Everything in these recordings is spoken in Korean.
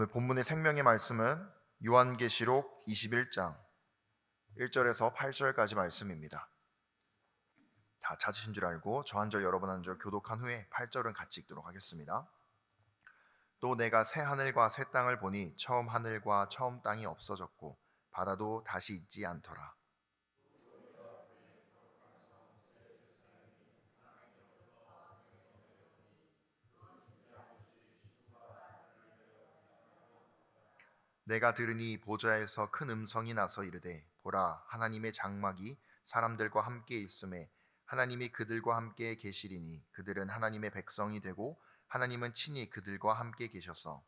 오늘 본문의 생명의 말씀은 요한계시록 21장 1절에서 8절까지 말씀입니다. 다 찾으신 줄 알고 저 한 절 여러분 한 절 교독한 후에 8절은 같이 읽도록 하겠습니다. 또 내가 새 하늘과 새 땅을 보니 처음 하늘과 처음 땅이 없어졌고 바다도 다시 있지 않더라. 내가 들으니 보좌에서 큰 음성이 나서 이르되 보라 하나님의 장막이 사람들과 함께 있음에 하나님이 그들과 함께 계시리니 그들은 하나님의 백성이 되고 하나님은 친히 그들과 함께 계셔서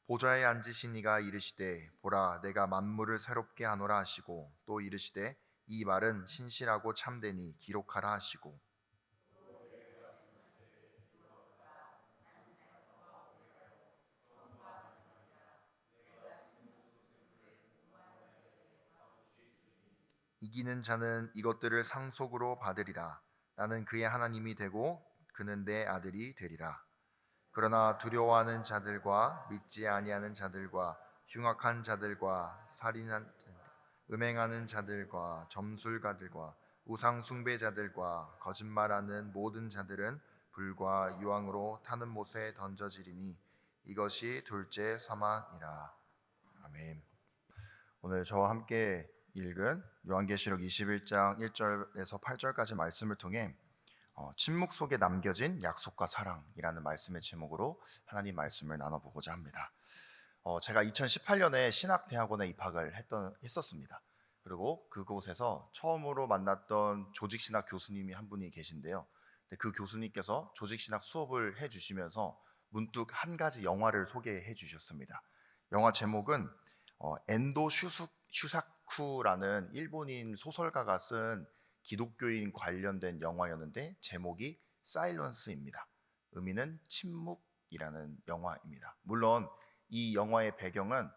보좌에 앉으신 이가 이르시되 보라 내가 만물을 새롭게 하노라 하시고 또 이르시되 이 말은 신실하고 참되니 기록하라 하시고 이기는 자는 이것들을 상속으로 받으리라. 나는 그의 하나님이 되고 그는 내 아들이 되리라. 그러나 두려워하는 자들과 믿지 아니하는 자들과 흉악한 자들과 살인한 음행하는 자들과 점술가들과 우상 숭배자들과 거짓말하는 모든 자들은 불과 유황으로 타는 못에 던져지리니 이것이 둘째 사망이라. 아멘. 오늘 저와 함께 읽은 요한계시록 21장 1절에서 8절까지 말씀을 통해 침묵 속에 남겨진 약속과 사랑이라는 말씀의 제목으로 하나님 말씀을 나눠보고자 합니다. 제가 2018년에 신학대학원에 입학을 했었습니다. 그리고 그곳에서 처음으로 만났던 조직신학 교수님이 한 분이 계신데요. 그 교수님께서 조직신학 수업을 해주시면서 문득 한 가지 영화를 소개해 주셨습니다. 영화 제목은 엔도 슈사쿠라는 일본인 소설가가 쓴 기독교인 관련된 영화였는데 제목이 사일런스입니다. 의미는 침묵이라는 영화입니다. 물론 이 영화의 배경은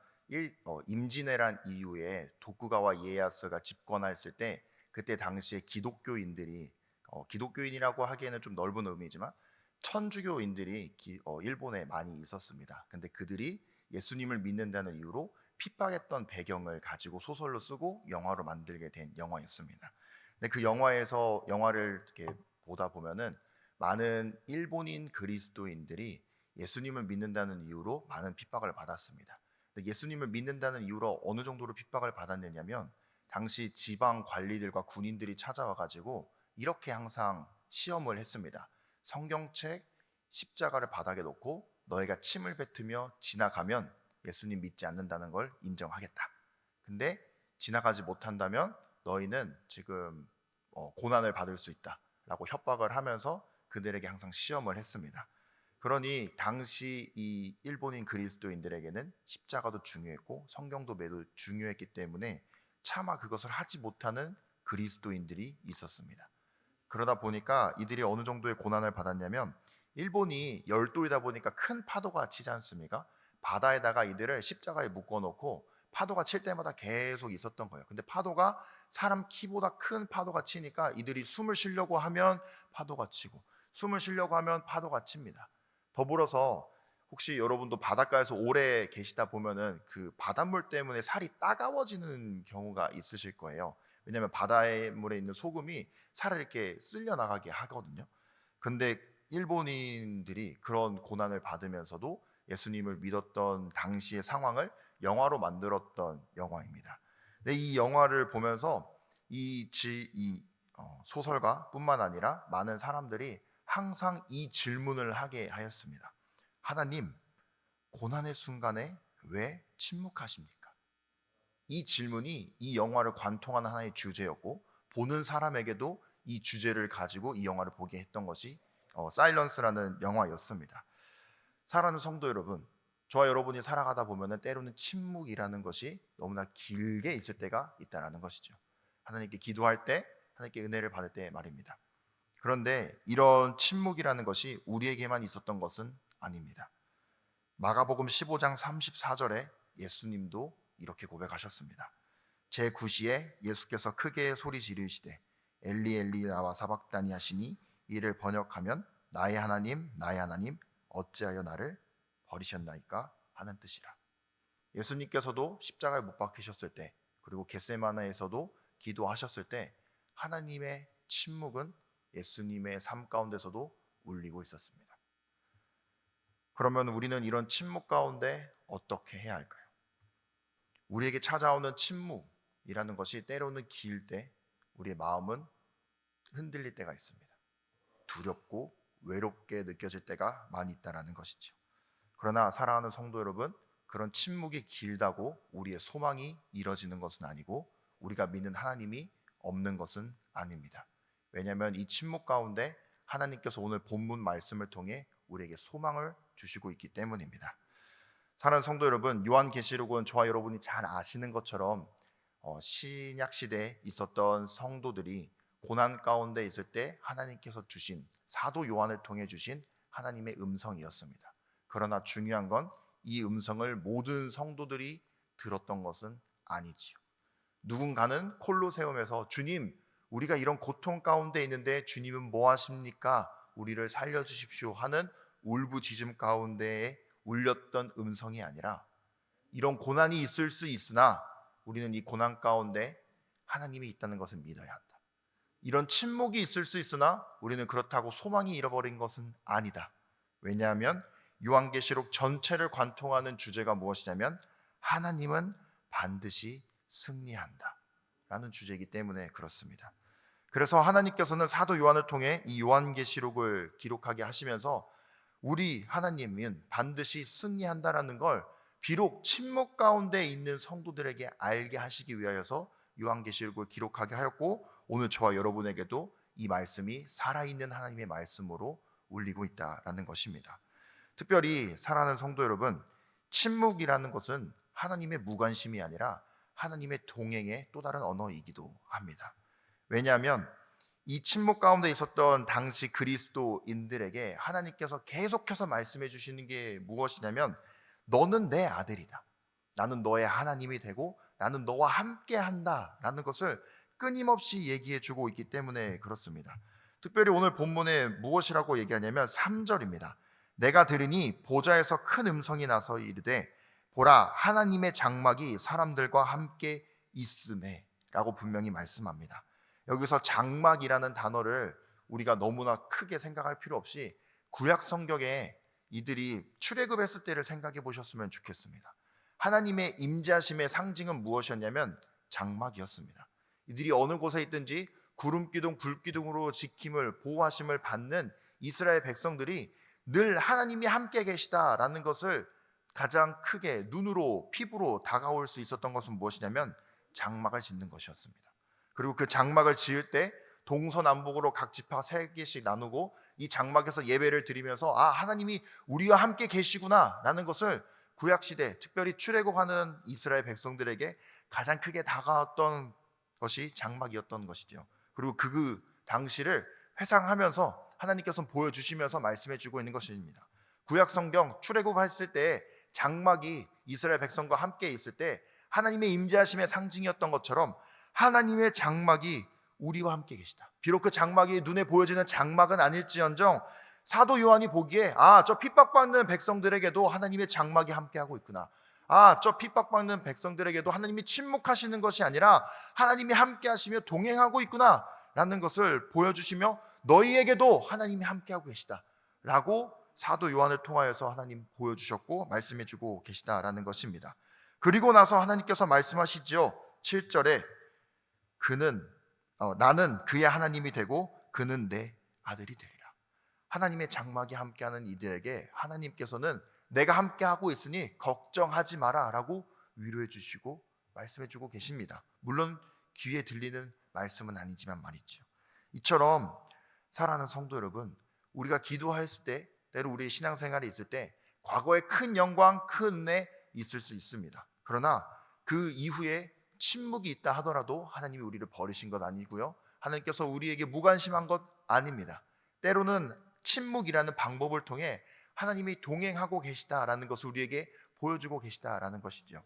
임진왜란 이후에 도쿠가와 이에야스가 집권했을 때 그때 당시에 기독교인들이 기독교인이라고 하기에는 좀 넓은 의미지만 천주교인들이 일본에 많이 있었습니다. 근데 그들이 예수님을 믿는다는 이유로 핍박했던 배경을 가지고 소설로 쓰고 영화로 만들게 된 영화였습니다. 근데 그 영화를 이렇게 보다 보면은 많은 일본인 그리스도인들이 예수님을 믿는다는 이유로 많은 핍박을 받았습니다. 근데 예수님을 믿는다는 이유로 어느 정도로 핍박을 받았느냐면 당시 지방 관리들과 군인들이 찾아와 가지고 이렇게 항상 시험을 했습니다. 성경책 십자가를 바닥에 놓고 너희가 침을 뱉으며 지나가면 예수님 믿지 않는다는 걸 인정하겠다. 근데 지나가지 못한다면 너희는 지금 고난을 받을 수 있다라고 협박을 하면서 그들에게 항상 시험을 했습니다. 그러니 당시 이 일본인 그리스도인들에게는 십자가도 중요했고 성경도 매우 중요했기 때문에 차마 그것을 하지 못하는 그리스도인들이 있었습니다. 그러다 보니까 이들이 어느 정도의 고난을 받았냐면 일본이 열도이다 보니까 큰 파도가 치지 않습니까? 바다에다가 이들을 십자가에 묶어놓고 파도가 칠 때마다 계속 있었던 거예요. 근데 파도가 사람 키보다 큰 파도가 치니까 이들이 숨을 쉬려고 하면 파도가 치고 숨을 쉬려고 하면 파도가 칩니다. 더불어서 혹시 여러분도 바닷가에서 오래 계시다 보면은 그 바닷물 때문에 살이 따가워지는 경우가 있으실 거예요. 왜냐하면 바닷물에 있는 소금이 살을 이렇게 쓸려 나가게 하거든요. 근데 일본인들이 그런 고난을 받으면서도 예수님을 믿었던 당시의 상황을 영화로 만들었던 영화입니다. 근데 이 영화를 보면서 이 소설가뿐만 아니라 많은 사람들이 항상 이 질문을 하게 하였습니다. 하나님, 고난의 순간에 왜 침묵하십니까? 이 질문이 이 영화를 관통하는 하나의 주제였고 보는 사람에게도 이 주제를 가지고 이 영화를 보게 했던 것이 사일런스라는 영화였습니다. 사랑하는 성도 여러분, 저와 여러분이 살아가다 보면 때로는 침묵이라는 것이 너무나 길게 있을 때가 있다는 것이죠. 하나님께 기도할 때, 하나님께 은혜를 받을 때 말입니다. 그런데 이런 침묵이라는 것이 우리에게만 있었던 것은 아닙니다. 마가복음 15장 34절에 예수님도 이렇게 고백하셨습니다. 제9시에 예수께서 크게 소리 지르시되 엘리 엘리 라마 사박다니 하시니 이를 번역하면 나의 하나님 나의 하나님 어찌하여 나를 버리셨나이까 하는 뜻이라. 예수님께서도 십자가에 못 박히셨을 때, 그리고 겟세마네에서도 기도하셨을 때 하나님의 침묵은 예수님의 삶 가운데서도 울리고 있었습니다. 그러면 우리는 이런 침묵 가운데 어떻게 해야 할까요? 우리에게 찾아오는 침묵이라는 것이 때로는 길 때 우리의 마음은 흔들릴 때가 있습니다. 두렵고 외롭게 느껴질 때가 많이 있다는 것이죠. 그러나 사랑하는 성도 여러분, 그런 침묵이 길다고 우리의 소망이 이뤄지는 것은 아니고 우리가 믿는 하나님이 없는 것은 아닙니다. 왜냐하면 이 침묵 가운데 하나님께서 오늘 본문 말씀을 통해 우리에게 소망을 주시고 있기 때문입니다. 사랑하는 성도 여러분, 요한계시록은 저와 여러분이 잘 아시는 것처럼 신약 시대에 있었던 성도들이 고난 가운데 있을 때 하나님께서 주신, 사도 요한을 통해 주신 하나님의 음성이었습니다. 그러나 중요한 건 이 음성을 모든 성도들이 들었던 것은 아니지요. 누군가는 콜로세움에서 주님, 우리가 이런 고통 가운데 있는데 주님은 뭐 하십니까? 우리를 살려주십시오 하는 울부짖음 가운데에 울렸던 음성이 아니라, 이런 고난이 있을 수 있으나 우리는 이 고난 가운데 하나님이 있다는 것을 믿어야 한다. 이런 침묵이 있을 수 있으나 우리는 그렇다고 소망이 잃어버린 것은 아니다. 왜냐하면 요한계시록 전체를 관통하는 주제가 무엇이냐면 하나님은 반드시 승리한다 라는 주제이기 때문에 그렇습니다. 그래서 하나님께서는 사도 요한을 통해 이 요한계시록을 기록하게 하시면서 우리 하나님은 반드시 승리한다라는 걸 비록 침묵 가운데 있는 성도들에게 알게 하시기 위하여서 요한계시록을 기록하게 하였고, 오늘 저와 여러분에게도 이 말씀이 살아있는 하나님의 말씀으로 울리고 있다라는 것입니다. 특별히 사랑하는 성도 여러분, 침묵이라는 것은 하나님의 무관심이 아니라 하나님의 동행의 또 다른 언어이기도 합니다. 왜냐하면 이 침묵 가운데 있었던 당시 그리스도인들에게 하나님께서 계속해서 말씀해 주시는 게 무엇이냐면 너는 내 아들이다, 나는 너의 하나님이 되고 나는 너와 함께 한다 라는 것을 끊임없이 얘기해 주고 있기 때문에 그렇습니다. 특별히 오늘 본문에 무엇이라고 얘기하냐면 3절입니다. 내가 들으니 보좌에서 큰 음성이 나서 이르되 보라, 하나님의 장막이 사람들과 함께 있음에 라고 분명히 말씀합니다. 여기서 장막이라는 단어를 우리가 너무나 크게 생각할 필요 없이 구약 성경에 이들이 출애굽했을 때를 생각해 보셨으면 좋겠습니다. 하나님의 임재하심의 상징은 무엇이었냐면 장막이었습니다. 이들이 어느 곳에 있든지 구름기둥 불기둥으로 지킴을 보호하심을 받는 이스라엘 백성들이 늘 하나님이 함께 계시다라는 것을 가장 크게 눈으로 피부로 다가올 수 있었던 것은 무엇이냐면 장막을 짓는 것이었습니다. 그리고 그 장막을 지을 때 동서남북으로 각 지파 3개씩 나누고 이 장막에서 예배를 드리면서 하나님이 우리와 함께 계시구나 라는 것을 구약시대 특별히 출애굽하는 이스라엘 백성들에게 가장 크게 다가왔던 것이 장막이었던 것이죠. 그리고 그 당시를 회상하면서 하나님께서 보여주시면서 말씀해주고 있는 것입니다. 구약성경 출애굽했을 때 장막이 이스라엘 백성과 함께 있을 때 하나님의 임재하심의 상징이었던 것처럼 하나님의 장막이 우리와 함께 계시다. 비록 그 장막이 눈에 보여지는 장막은 아닐지언정 사도 요한이 보기에 저 핍박받는 백성들에게도 하나님의 장막이 함께하고 있구나, 저 핍박받는 백성들에게도 하나님이 침묵하시는 것이 아니라 하나님이 함께하시며 동행하고 있구나 라는 것을 보여주시며 너희에게도 하나님이 함께하고 계시다 라고 사도 요한을 통하여서 하나님 보여주셨고 말씀해주고 계시다라는 것입니다. 그리고 나서 하나님께서 말씀하시죠. 7절에 나는 그의 하나님이 되고 그는 내 아들이 되리라. 하나님의 장막이 함께하는 이들에게 하나님께서는 내가 함께하고 있으니 걱정하지 마라 라고 위로해 주시고 말씀해 주고 계십니다. 물론 귀에 들리는 말씀은 아니지만 말이죠. 이처럼 사랑하는 성도 여러분, 우리가 기도했을 때 때로 우리의 신앙생활에 있을 때 과거에 큰 영광, 큰 은혜 있을 수 있습니다. 그러나 그 이후에 침묵이 있다 하더라도 하나님이 우리를 버리신 것 아니고요, 하나님께서 우리에게 무관심한 것 아닙니다. 때로는 침묵이라는 방법을 통해 하나님이 동행하고 계시다라는 것을 우리에게 보여주고 계시다라는 것이죠.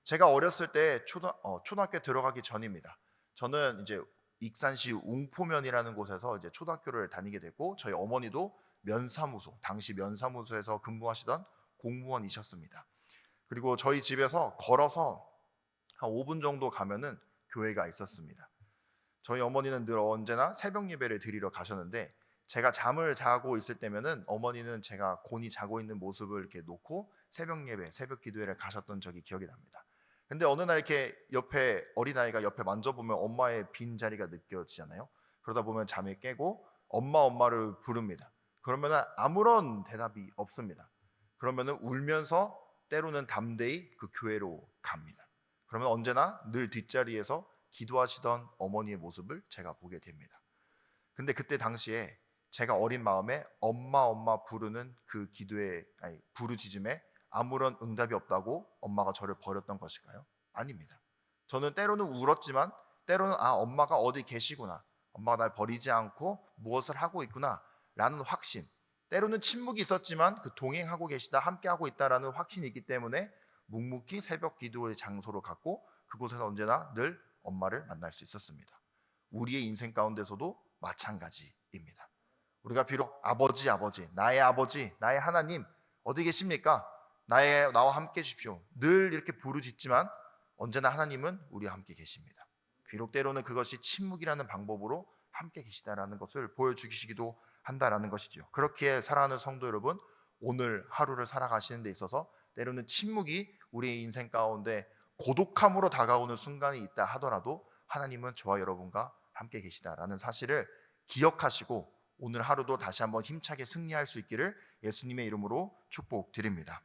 제가 어렸을 때 초등학교 들어가기 전입니다. 저는 이제 익산시 웅포면이라는 곳에서 이제 초등학교를 다니게 됐고, 저희 어머니도 면사무소, 당시 면사무소에서 근무하시던 공무원이셨습니다. 그리고 저희 집에서 걸어서 한 5분 정도 가면은 교회가 있었습니다. 저희 어머니는 늘 언제나 새벽 예배를 드리러 가셨는데, 제가 잠을 자고 있을 때면은 어머니는 제가 곤히 자고 있는 모습을 이렇게 놓고 새벽 예배, 새벽 기도회를 가셨던 적이 기억이 납니다. 근데 어느 날 이렇게 옆에 어린아이가 옆에 만져보면 엄마의 빈 자리가 느껴지잖아요. 그러다 보면 잠에 깨고 엄마를 부릅니다. 그러면은 아무런 대답이 없습니다. 그러면은 울면서 때로는 담대히 그 교회로 갑니다. 그러면 언제나 늘 뒷자리에서 기도하시던 어머니의 모습을 제가 보게 됩니다. 근데 그때 당시에 제가 어린 마음에 엄마 부르는 그 기도의 부르짖음에 아무런 응답이 없다고 엄마가 저를 버렸던 것일까요? 아닙니다. 저는 때로는 울었지만 때로는 엄마가 어디 계시구나, 엄마가 날 버리지 않고 무엇을 하고 있구나 라는 확신, 때로는 침묵이 있었지만 그 동행하고 계시다, 함께하고 있다라는 확신이 있기 때문에 묵묵히 새벽 기도의 장소로 갔고, 그곳에서 언제나 늘 엄마를 만날 수 있었습니다. 우리의 인생 가운데서도 마찬가지입니다. 우리가 비록 아버지, 나의 하나님 어디 계십니까? 나와 함께 해주십시오, 늘 이렇게 부르짖지만 언제나 하나님은 우리와 함께 계십니다. 비록 때로는 그것이 침묵이라는 방법으로 함께 계시다라는 것을 보여주시기도 한다라는 것이죠. 그렇게 사랑하는 성도 여러분, 오늘 하루를 살아가시는 데 있어서 때로는 침묵이 우리의 인생 가운데 고독함으로 다가오는 순간이 있다 하더라도 하나님은 저와 여러분과 함께 계시다라는 사실을 기억하시고 오늘 하루도 다시 한번 힘차게 승리할 수 있기를 예수님의 이름으로 축복드립니다.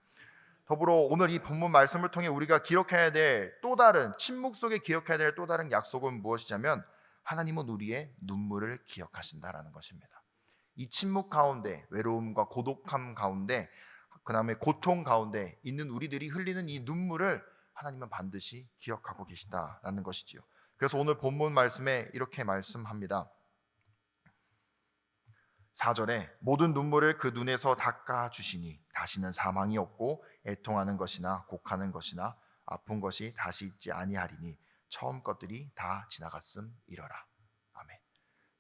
더불어 오늘 이 본문 말씀을 통해 우리가 기억해야 될 또 다른, 침묵 속에 기억해야 될 또 다른 약속은 무엇이냐면, 하나님은 우리의 눈물을 기억하신다라는 것입니다. 이 침묵 가운데, 외로움과 고독함 가운데, 그 다음에 고통 가운데 있는 우리들이 흘리는 이 눈물을 하나님은 반드시 기억하고 계시다라는 것이지요. 그래서 오늘 본문 말씀에 이렇게 말씀합니다. 4절에 모든 눈물을 그 눈에서 닦아 주시니 다시는 사망이 없고 애통하는 것이나 곡하는 것이나 아픈 것이 다시 있지 아니하리니 처음 것들이 다 지나갔음이러라. 아멘.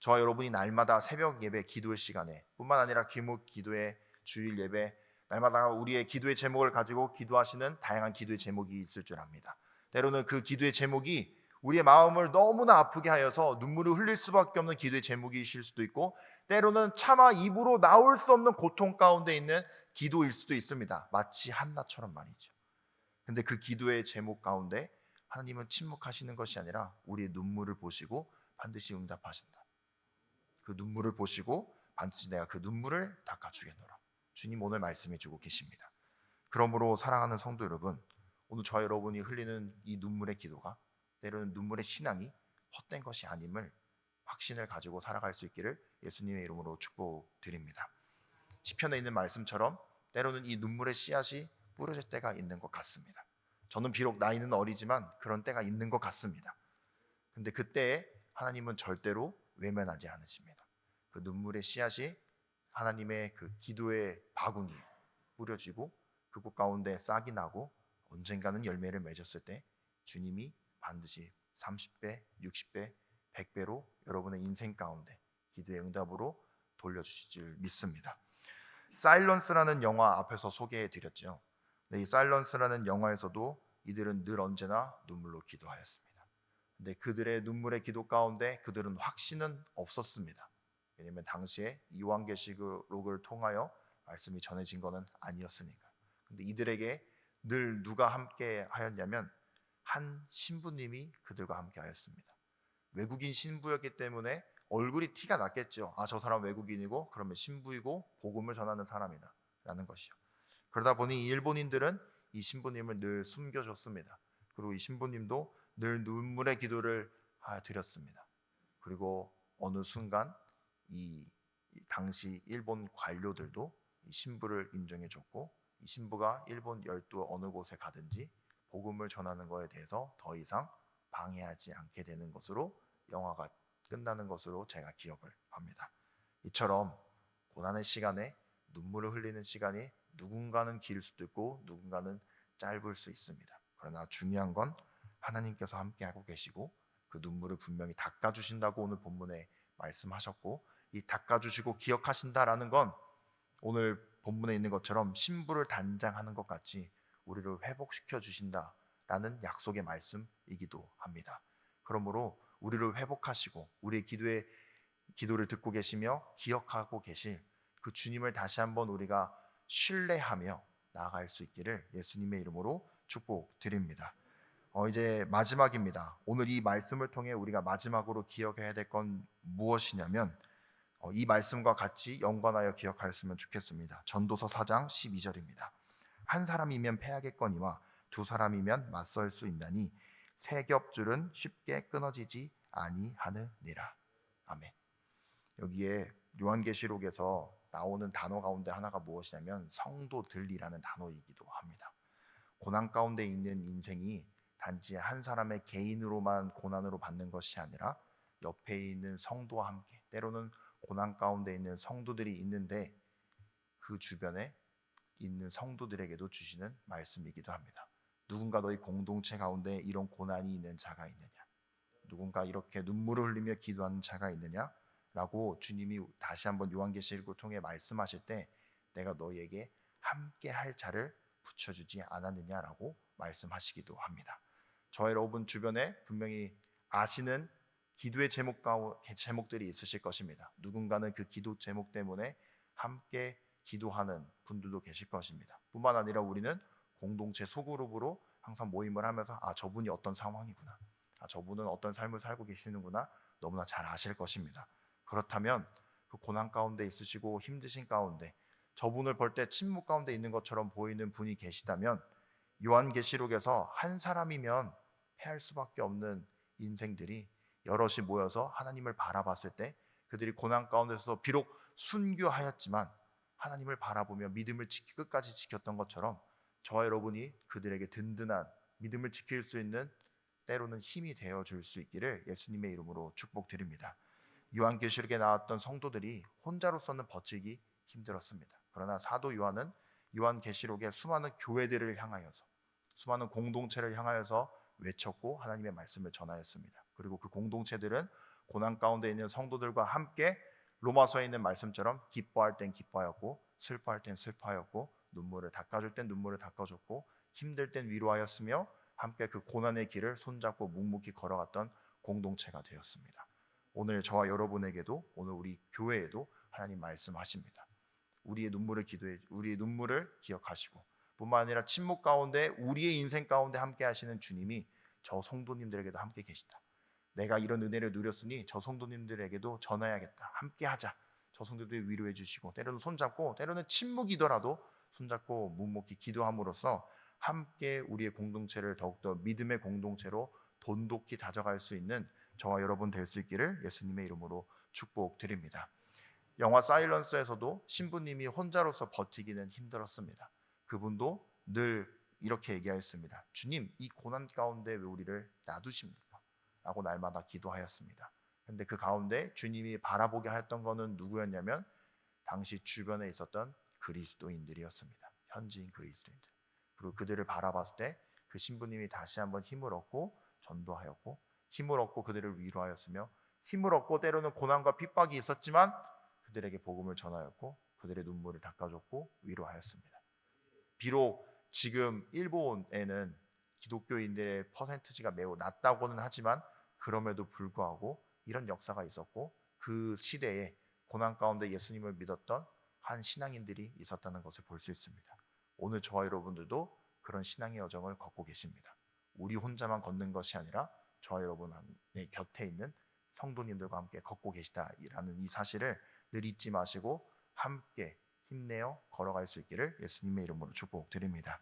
저와 여러분이 날마다 새벽 예배 기도의 시간에 뿐만 아니라 기묵 기도회, 주일 예배, 날마다 우리의 기도의 제목을 가지고 기도하시는 다양한 기도의 제목이 있을 줄 압니다. 때로는 그 기도의 제목이 우리의 마음을 너무나 아프게 하여서 눈물을 흘릴 수밖에 없는 기도의 제목이실 수도 있고, 때로는 차마 입으로 나올 수 없는 고통 가운데 있는 기도일 수도 있습니다. 마치 한나처럼 말이죠. 근데 그 기도의 제목 가운데 하나님은 침묵하시는 것이 아니라 우리의 눈물을 보시고 반드시 응답하신다. 그 눈물을 보시고 반드시 내가 그 눈물을 닦아주겠노라. 주님 오늘 말씀해 주고 계십니다. 그러므로 사랑하는 성도 여러분, 오늘 저와 여러분이 흘리는 이 눈물의 기도가 때로는 눈물의 신앙이 헛된 것이 아님을 확신을 가지고 살아갈 수 있기를 예수님의 이름으로 축복드립니다. 시편에 있는 말씀처럼 때로는 이 눈물의 씨앗이 뿌려질 때가 있는 것 같습니다. 저는 비록 나이는 어리지만 그런 때가 있는 것 같습니다. 근데 그때에 하나님은 절대로 외면하지 않으십니다. 그 눈물의 씨앗이 하나님의 그 기도의 바구니에 뿌려지고 그곳 가운데 싹이 나고 언젠가는 열매를 맺었을 때 주님이 반드시 30배, 60배, 100배로 여러분의 인생 가운데 기도의 응답으로 돌려주실 줄 믿습니다. 사일런스라는 영화 앞에서 소개해 드렸죠. 이 사일런스라는 영화에서도 이들은 늘 언제나 눈물로 기도하였습니다. 근데 그들의 눈물의 기도 가운데 그들은 확신은 없었습니다. 왜냐하면 당시에 요한계시록을 통하여 말씀이 전해진 것은 아니었으니까. 근데 이들에게 늘 누가 함께 하였냐면 한 신부님이 그들과 함께 하였습니다. 외국인 신부였기 때문에 얼굴이 티가 났겠죠. 저 사람 외국인이고 그러면 신부이고 복음을 전하는 사람이다 라는 것이요. 그러다 보니 이 일본인들은 이 신부님을 늘 숨겨줬습니다. 그리고 이 신부님도 늘 눈물의 기도를 드렸습니다. 그리고 어느 순간 이 당시 일본 관료들도 이 신부를 인정해줬고, 이 신부가 일본 열도 어느 곳에 가든지 복음을 전하는 것에 대해서 더 이상 방해하지 않게 되는 것으로 영화가 끝나는 것으로 제가 기억을 합니다. 이처럼 고난의 시간에 눈물을 흘리는 시간이 누군가는 길 수도 있고 누군가는 짧을 수 있습니다. 그러나 중요한 건 하나님께서 함께하고 계시고 그 눈물을 분명히 닦아주신다고 오늘 본문에 말씀하셨고, 이 닦아주시고 기억하신다라는 건 오늘 본문에 있는 것처럼 신부를 단장하는 것 같이 우리를 회복시켜 주신다라는 약속의 말씀이기도 합니다. 그러므로 우리를 회복하시고 우리의 기도를 듣고 계시며 기억하고 계실 그 주님을 다시 한번 우리가 신뢰하며 나아갈 수 있기를 예수님의 이름으로 축복드립니다. 이제 마지막입니다. 오늘 이 말씀을 통해 우리가 마지막으로 기억해야 될 건 무엇이냐면 이 말씀과 같이 연관하여 기억하였으면 좋겠습니다. 전도서 4장 12절입니다. 한 사람이면 패하겠거니와 두 사람이면 맞설 수 있나니 세 겹줄은 쉽게 끊어지지 아니하느니라. 아멘. 여기에 요한계시록에서 나오는 단어 가운데 하나가 무엇이냐면 성도들이라는 단어이기도 합니다. 고난 가운데 있는 인생이 단지 한 사람의 개인으로만 고난으로 받는 것이 아니라 옆에 있는 성도와 함께, 때로는 고난 가운데 있는 성도들이 있는데 그 주변에 있는 성도들에게도 주시는 말씀이기도 합니다. 누군가 너희 공동체 가운데 이런 고난이 있는 자가 있느냐, 누군가 이렇게 눈물을 흘리며 기도하는 자가 있느냐 라고 주님이 다시 한번 요한계시록을 통해 말씀하실 때 내가 너희에게 함께 할 자를 붙여주지 않았느냐라고 말씀하시기도 합니다. 저와 여러분 주변에 분명히 아시는 기도의 제목들이 있으실 것입니다. 누군가는 그 기도 제목 때문에 함께 기도하는 분들도 계실 것입니다. 뿐만 아니라 우리는 공동체 소그룹으로 항상 모임을 하면서 저분이 어떤 상황이구나, 저분은 어떤 삶을 살고 계시는구나 너무나 잘 아실 것입니다. 그렇다면 그 고난 가운데 있으시고 힘드신 가운데 저분을 볼 때 침묵 가운데 있는 것처럼 보이는 분이 계시다면 요한계시록에서 한 사람이면 패할 수밖에 없는 인생들이 여럿이 모여서 하나님을 바라봤을 때 그들이 고난 가운데서 비록 순교하였지만 하나님을 바라보며 믿음을 끝까지 지켰던 것처럼 저와 여러분이 그들에게 든든한 믿음을 지킬 수 있는 때로는 힘이 되어줄 수 있기를 예수님의 이름으로 축복드립니다. 요한계시록에 나왔던 성도들이 혼자로서는 버티기 힘들었습니다. 그러나 사도 요한은 요한계시록의 수많은 교회들을 향하여서, 수많은 공동체를 향하여서 외쳤고 하나님의 말씀을 전하였습니다. 그리고 그 공동체들은 고난 가운데 있는 성도들과 함께 로마서에 있는 말씀처럼 기뻐할 땐 기뻐하였고 슬퍼할 땐 슬퍼하였고 눈물을 닦아줄 땐 눈물을 닦아줬고 힘들 땐 위로하였으며 함께 그 고난의 길을 손잡고 묵묵히 걸어갔던 공동체가 되었습니다. 오늘 저와 여러분에게도, 오늘 우리 교회에도 하나님 말씀하십니다. 우리의 눈물을 기억하시고 뿐만 아니라 침묵 가운데 우리의 인생 가운데 함께 하시는 주님이 저 성도님들에게도 함께 계시다. 내가 이런 은혜를 누렸으니 저 성도님들에게도 전해야겠다. 함께 하자. 저 성도들 위로해 주시고 때로는 손잡고, 때로는 침묵이더라도 손잡고 묵묵히 기도함으로써 함께 우리의 공동체를 더욱더 믿음의 공동체로 돈독히 다져갈 수 있는 저와 여러분 될 수 있기를 예수님의 이름으로 축복드립니다. 영화 사일런스에서도 신부님이 혼자로서 버티기는 힘들었습니다. 그분도 늘 이렇게 얘기하였습니다. 주님, 이 고난 가운데 왜 우리를 놔두십니까? 라고 날마다 기도하였습니다. 그런데 그 가운데 주님이 바라보게 하였던 것은 누구였냐면 당시 주변에 있었던 그리스도인들이었습니다. 현지인 그리스도인들. 그리고 그들을 바라봤을 때 그 신부님이 다시 한번 힘을 얻고 전도하였고 힘을 얻고 그들을 위로하였으며 힘을 얻고 때로는 고난과 핍박이 있었지만 그들에게 복음을 전하였고 그들의 눈물을 닦아줬고 위로하였습니다. 비록 지금 일본에는 기독교인들의 퍼센티지가 매우 낮다고는 하지만 그럼에도 불구하고 이런 역사가 있었고 그 시대에 고난 가운데 예수님을 믿었던 한 신앙인들이 있었다는 것을 볼 수 있습니다. 오늘 저와 여러분들도 그런 신앙의 여정을 걷고 계십니다. 우리 혼자만 걷는 것이 아니라 저와 여러분의 곁에 있는 성도님들과 함께 걷고 계시다라는 이 사실을 늘 잊지 마시고 함께 힘내어 걸어갈 수 있기를 예수님의 이름으로 축복드립니다.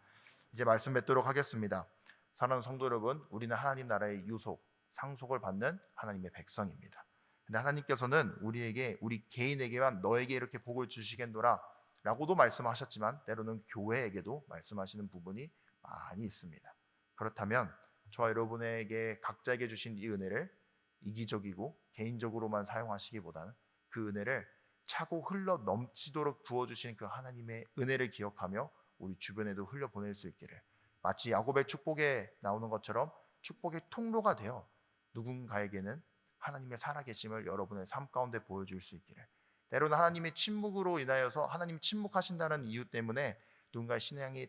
이제 말씀 맺도록 하겠습니다. 사랑하는 성도 여러분, 우리는 하나님 나라의 유속, 상속을 받는 하나님의 백성입니다. 근데 하나님께서는 우리 개인에게만 너에게 이렇게 복을 주시겠노라 라고도 말씀하셨지만 때로는 교회에게도 말씀하시는 부분이 많이 있습니다. 그렇다면 저와 여러분에게 각자에게 주신 이 은혜를 이기적이고 개인적으로만 사용하시기보다는 그 은혜를 차고 흘러 넘치도록 부어주신 그 하나님의 은혜를 기억하며 우리 주변에도 흘려보낼 수 있기를, 마치 야곱의 축복에 나오는 것처럼 축복의 통로가 되어 누군가에게는 하나님의 살아계심을 여러분의 삶 가운데 보여줄 수 있기를. 때로는 하나님의 침묵으로 인하여서 하나님 침묵하신다는 이유 때문에 누군가의 신앙이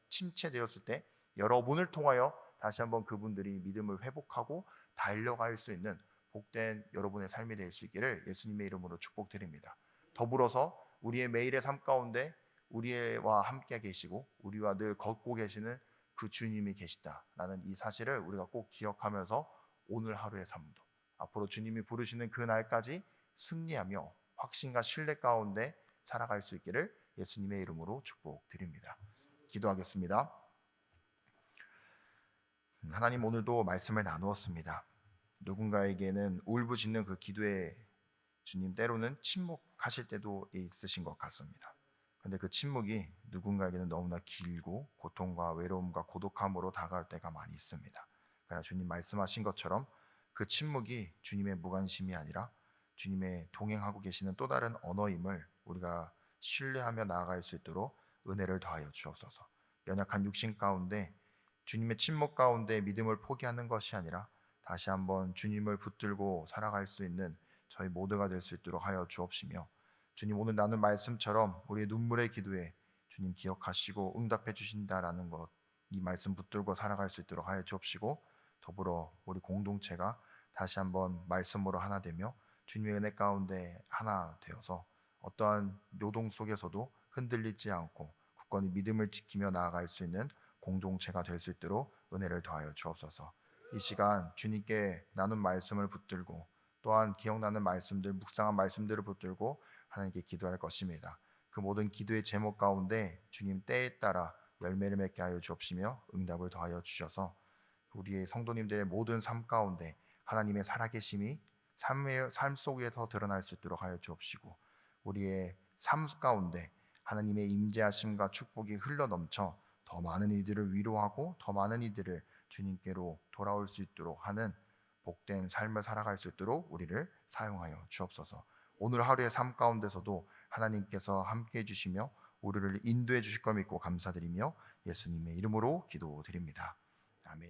침체되었을 때 여러분을 통하여 다시 한번 그분들이 믿음을 회복하고 달려갈 수 있는 복된 여러분의 삶이 될 수 있기를 예수님의 이름으로 축복드립니다. 더불어서 우리의 매일의 삶 가운데 우리와 함께 계시고 우리와 늘 걷고 계시는 그 주님이 계시다라는 이 사실을 우리가 꼭 기억하면서 오늘 하루의 삶도 앞으로 주님이 부르시는 그 날까지 승리하며 확신과 신뢰 가운데 살아갈 수 있기를 예수님의 이름으로 축복드립니다. 기도하겠습니다. 하나님, 오늘도 말씀을 나누었습니다. 누군가에게는 울부짖는 그 기도에 주님 때로는 침묵하실 때도 있으신 것 같습니다. 근데 그 침묵이 누군가에게는 너무나 길고 고통과 외로움과 고독함으로 다가올 때가 많이 있습니다. 그러나 주님 말씀하신 것처럼 그 침묵이 주님의 무관심이 아니라 주님의 동행하고 계시는 또 다른 언어임을 우리가 신뢰하며 나아갈 수 있도록 은혜를 더하여 주옵소서. 연약한 육신 가운데 주님의 침묵 가운데 믿음을 포기하는 것이 아니라 다시 한번 주님을 붙들고 살아갈 수 있는 저희 모두가 될 수 있도록 하여 주옵시며, 주님 오늘 나눈 말씀처럼 우리의 눈물의 기도에 주님 기억하시고 응답해 주신다라는 것, 이 말씀 붙들고 살아갈 수 있도록 하여 주옵시고, 더불어 우리 공동체가 다시 한번 말씀으로 하나 되며 주님의 은혜 가운데 하나 되어서 어떠한 노동 속에서도 흔들리지 않고 굳건히 믿음을 지키며 나아갈 수 있는 공동체가 될 수 있도록 은혜를 더하여 주옵소서. 이 시간 주님께 나눈 말씀을 붙들고 또한 기억나는 말씀들, 묵상한 말씀들을 붙들고 하나님께 기도할 것입니다. 그 모든 기도의 제목 가운데 주님 때에 따라 열매를 맺게 하여 주옵시며 응답을 더하여 주셔서 우리의 성도님들의 모든 삶 가운데 하나님의 살아계심이 삶 속에서 드러날 수 있도록 하여 주옵시고, 우리의 삶 가운데 하나님의 임재하심과 축복이 흘러넘쳐 더 많은 이들을 위로하고 더 많은 이들을 주님께로 돌아올 수 있도록 하는 복된 삶을 살아갈 수 있도록 우리를 사용하여 주옵소서. 오늘 하루의 삶 가운데서도 하나님께서 함께해 주시며 우리를 인도해 주실 걸 믿고 감사드리며 예수님의 이름으로 기도드립니다. 아멘.